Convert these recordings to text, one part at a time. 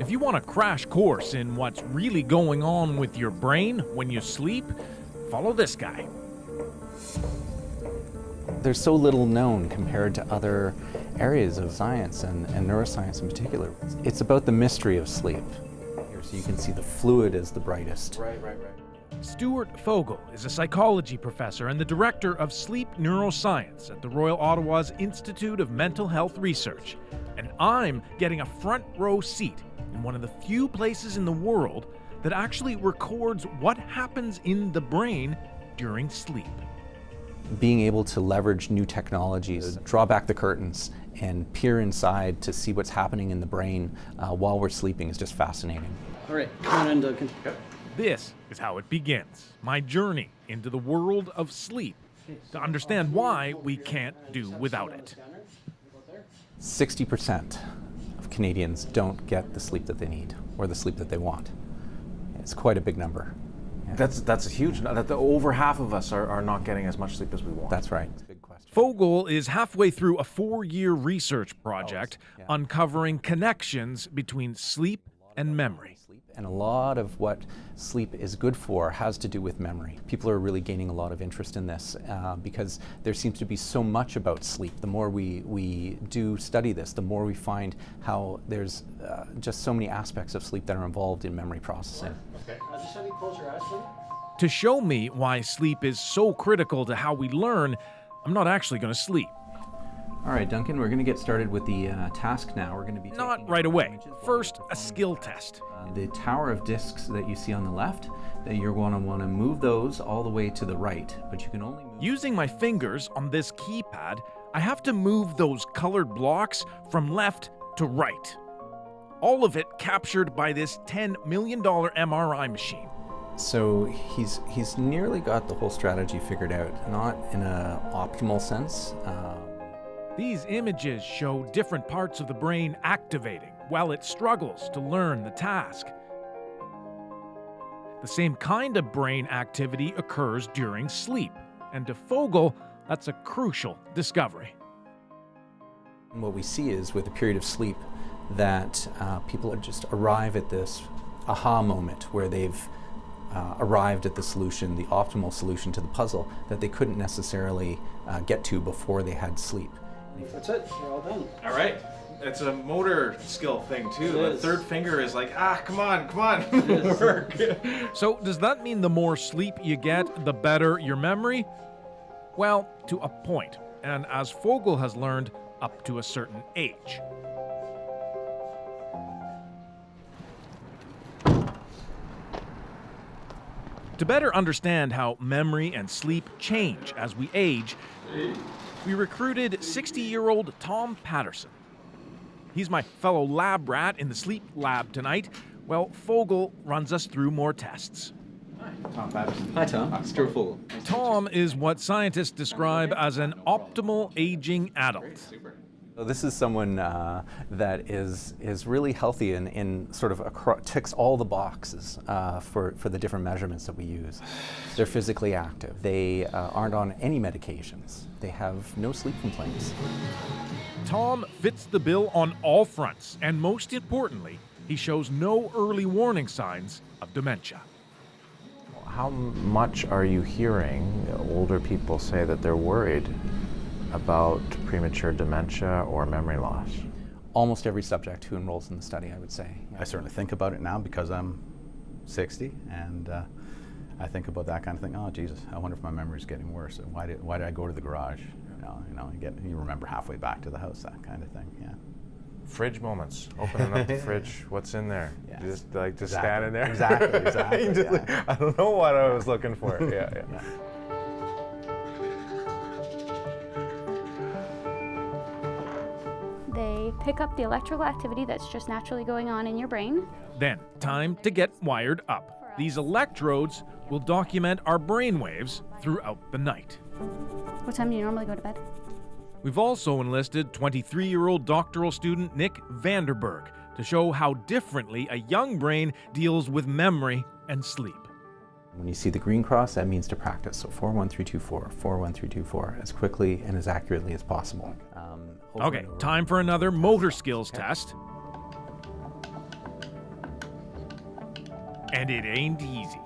If you want a crash course in what's really going on with your brain when you sleep, follow this guy. There's so little known compared to other areas of science and neuroscience in particular. It's about the mystery of sleep. Here, so you can see the fluid is the brightest. Right. Stuart Fogel is a psychology professor and the director of sleep neuroscience at the Royal Ottawa's Institute of Mental Health Research. And I'm getting a front row seat in one of the few places in the world that actually records what happens in the brain during sleep. Being able to leverage new technologies, draw back the curtains and peer inside to see what's happening in the brain while we're sleeping is just fascinating. All right, come on in, Duncan. This is how it begins, my journey into the world of sleep, to understand why we can't do without it. 60% of Canadians don't get the sleep that they need or the sleep that they want. It's quite a big number. Yeah. That's a huge number. That over half of us are not getting as much sleep as we want. That's right. It's a big question. Fogel is halfway through a 4-year research project uncovering connections between sleep and memory. And a lot of what sleep is good for has to do with memory. People are really gaining a lot of interest in this because there seems to be so much about sleep. The more we do study this, the more we find how there's just so many aspects of sleep that are involved in memory processing. Okay. Just have you close your eyes, please. To show me why sleep is so critical to how we learn, I'm not actually going to sleep. All right, Duncan, we're going to get started with the task now. We're going to be Not right away. First, a skill test. The tower of discs that you see on the left, that you're going to want to move those all the way to the right, but you can only move... Using my fingers on this keypad, I have to move those colored blocks from left to right. All of it captured by this $10 million MRI machine. So he's nearly got the whole strategy figured out, not in an optimal sense. These images show different parts of the brain activating while it struggles to learn the task. The same kind of brain activity occurs during sleep, and to Fogel, that's a crucial discovery. What we see is with a period of sleep that people just arrive at this aha moment where they've arrived at the solution, the optimal solution to the puzzle that they couldn't necessarily get to before they had sleep. That's it. You're all done. All right. It's a motor skill thing too. The third finger is like, come on. Work. So does that mean the more sleep you get, the better your memory? Well, to a point, and as Fogel has learned, up to a certain age. To better understand how memory and sleep change as we age, we recruited 60-year-old Tom Patterson. He's my fellow lab rat in the sleep lab tonight. Well, Fogel runs us through more tests. Hi, Tom Patterson. Hi, Tom. It's Stuart Fogel. Tom is what scientists describe as an optimal aging adult. Super. So this is someone that is really healthy and in sort of ticks all the boxes for the different measurements that we use. They're physically active. They aren't on any medications. They have no sleep complaints. Tom fits the bill on all fronts, and most importantly, he shows no early warning signs of dementia. How much are you hearing older people say that they're worried about premature dementia or memory loss? Almost every subject who enrolls in the study, I would say. I certainly think about it now because I'm 60, and I think about that kind of thing. Oh, Jesus, I wonder if my memory's getting worse. Why did I go to the garage? You remember halfway back to the house, that kind of thing. Yeah. Fridge moments. Opening up the fridge. What's in there? Yes. Just standing there. Exactly. Yeah. I don't know what I was looking for. Yeah. They pick up the electrical activity that's just naturally going on in your brain. Then, time to get wired up. These electrodes will document our brainwaves throughout the night. What time do you normally go to bed? We've also enlisted 23-year-old doctoral student Nick Vanderberg to show how differently a young brain deals with memory and sleep. When you see the green cross, that means to practice. So 4-1-3-2-4, 4-1-3-2-4, as quickly and as accurately as possible. Okay, time for another motor skills test. and it ain't easy.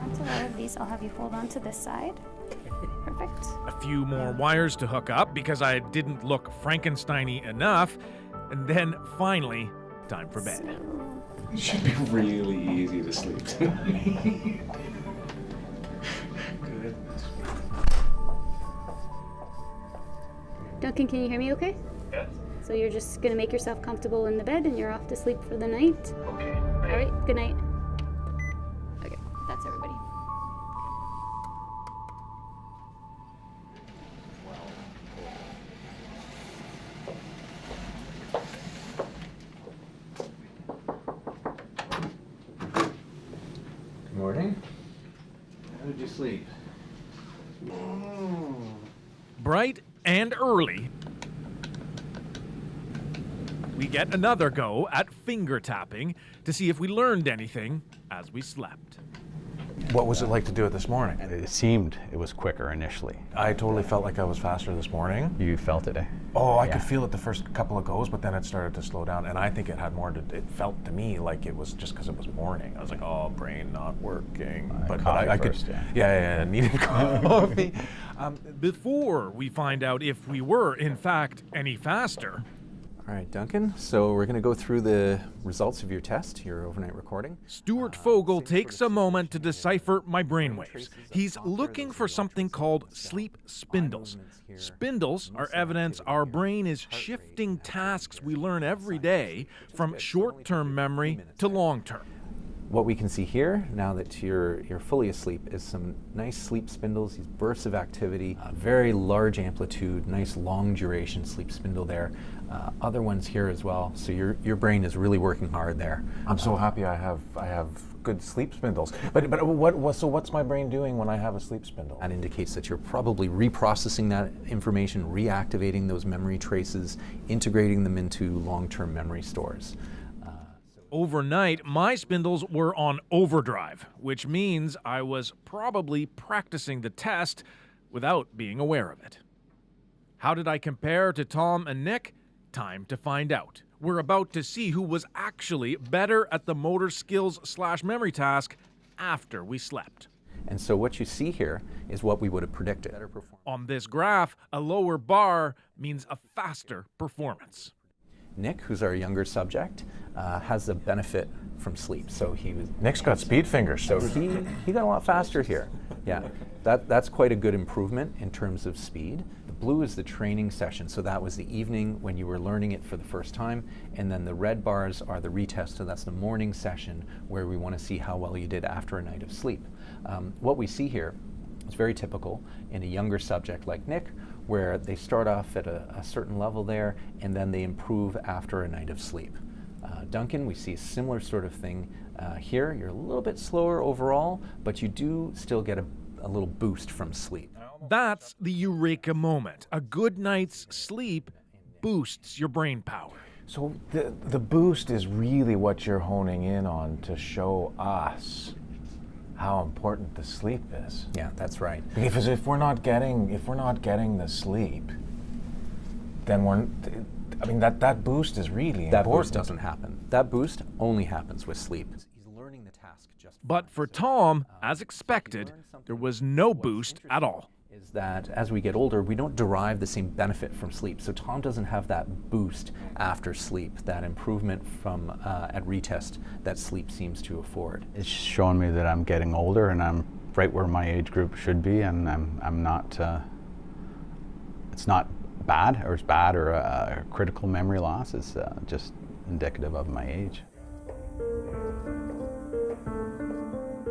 Onto one of these, I'll have you hold on to this side. Perfect. A few more wires to hook up because I didn't look Frankenstein-y enough, and then finally, time for bed. It should be really easy to sleep tonight. Good. Duncan, can you hear me okay? Yes. So you're just gonna make yourself comfortable in the bed and you're off to sleep for the night? Okay. All right, good night. Okay, that's everybody. Good morning. How did you sleep? Bright and early, we get another go at finger tapping to see if we learned anything as we slept. What was it like to do it this morning? And it seemed it was quicker initially. I totally felt like I was faster this morning. You felt it, eh? Oh, I Yeah. could feel it the first couple of goes, but then it started to slow down. And I think it had more to, it felt to me like it was just because it was morning. I was like, oh, brain not working. But coffee I could, first, yeah. yeah, needed coffee. Before we find out if we were, in fact, any faster, All right, Duncan. So we're going to go through the results of your test, your overnight recording. Stuart Fogel takes a moment to decipher my brainwaves. He's looking for something called sleep spindles. Spindles are evidence our brain is shifting tasks we learn every day from short-term memory to long-term. What we can see here, now that you're fully asleep, is some nice sleep spindles, these bursts of activity, very large amplitude, nice long duration sleep spindle there. Other ones here as well. So your brain is really working hard there. I'm so happy I have good sleep spindles. But what's my brain doing when I have a sleep spindle? That indicates that you're probably reprocessing that information, reactivating those memory traces, integrating them into long-term memory stores. Overnight, my spindles were on overdrive, which means I was probably practicing the test without being aware of it. How did I compare to Tom and Nick? Time to find out. We're about to see who was actually better at the motor skills / memory task after we slept. And so what you see here is what we would have predicted. On this graph, a lower bar means a faster performance. Nick, who's our younger subject, has the benefit from sleep. So Nick's got speed fingers. So he got a lot faster here. Yeah, that's quite a good improvement in terms of speed. The blue is the training session, so that was the evening when you were learning it for the first time, and then the red bars are the retest, so that's the morning session where we want to see how well you did after a night of sleep. What we see here is very typical in a younger subject like Nick, where they start off at a certain level there, and then they improve after a night of sleep. Duncan, we see a similar sort of thing here. You're a little bit slower overall, but you do still get a little boost from sleep. That's the eureka moment. A good night's sleep boosts your brain power. So the boost is really what you're honing in on to show us how important the sleep is. Yeah, that's right. Because if we're not getting the sleep, then that boost is really important. That boost doesn't happen. That boost only happens with sleep. He's learning the task just fine. But for Tom, as expected, there was no boost at all. Is that as we get older, we don't derive the same benefit from sleep. So Tom doesn't have that boost after sleep, that improvement from at retest that sleep seems to afford. It's showing me that I'm getting older and I'm right where my age group should be, and I'm not. It's not bad or a critical memory loss. It's just indicative of my age.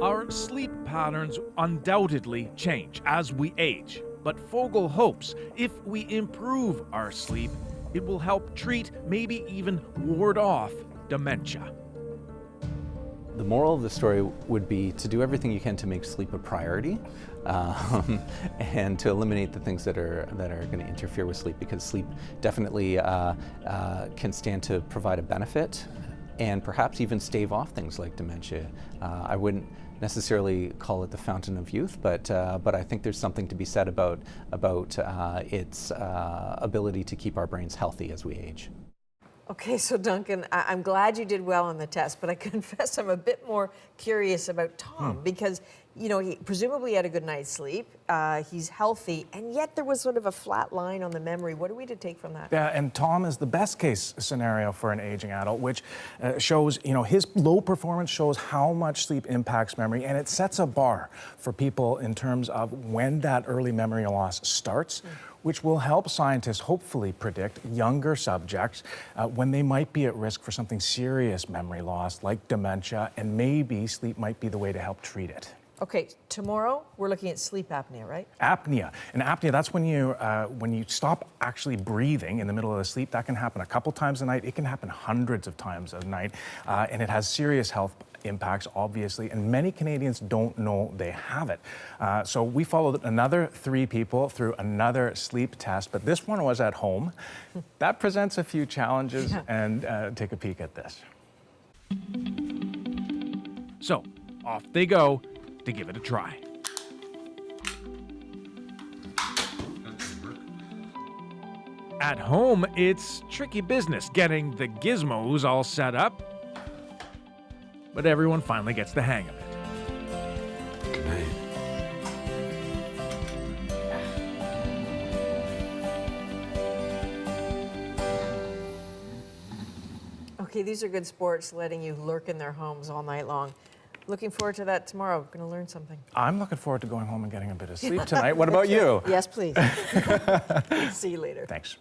Our sleep patterns undoubtedly change as we age, but Fogel hopes if we improve our sleep, it will help treat, maybe even ward off, dementia. The moral of the story would be to do everything you can to make sleep a priority, and to eliminate the things that are going to interfere with sleep, because sleep definitely can stand to provide a benefit, and perhaps even stave off things like dementia. I wouldn't necessarily call it the fountain of youth, but I think there's something to be said about its ability to keep our brains healthy as we age. Okay, so Duncan, I'm glad you did well on the test, but I confess I'm a bit more curious about Tom because, you know, he presumably had a good night's sleep. He's healthy, and yet there was sort of a flat line on the memory. What are we to take from that? Yeah, and Tom is the best case scenario for an aging adult, which shows, you know, his low performance shows how much sleep impacts memory, and it sets a bar for people in terms of when that early memory loss starts, which will help scientists hopefully predict younger subjects when they might be at risk for something serious memory loss like dementia, and maybe sleep might be the way to help treat it. Okay, tomorrow we're looking at sleep apnea, right? Apnea. And apnea, that's when you stop actually breathing in the middle of the sleep. That can happen a couple times a night. It can happen hundreds of times a night. And it has serious health impacts, obviously, and many Canadians don't know they have it. So we followed another 3 people through another sleep test, but this one was at home. That presents a few challenges, and take a peek at this. So, off they go to give it a try. At home, it's tricky business getting the gizmos all set up, but everyone finally gets the hang of it. Okay, these are good sports, letting you lurk in their homes all night long. Looking forward to that tomorrow. Going to learn something. I'm looking forward to going home and getting a bit of sleep tonight. What about you? Yes, please. See you later. Thanks.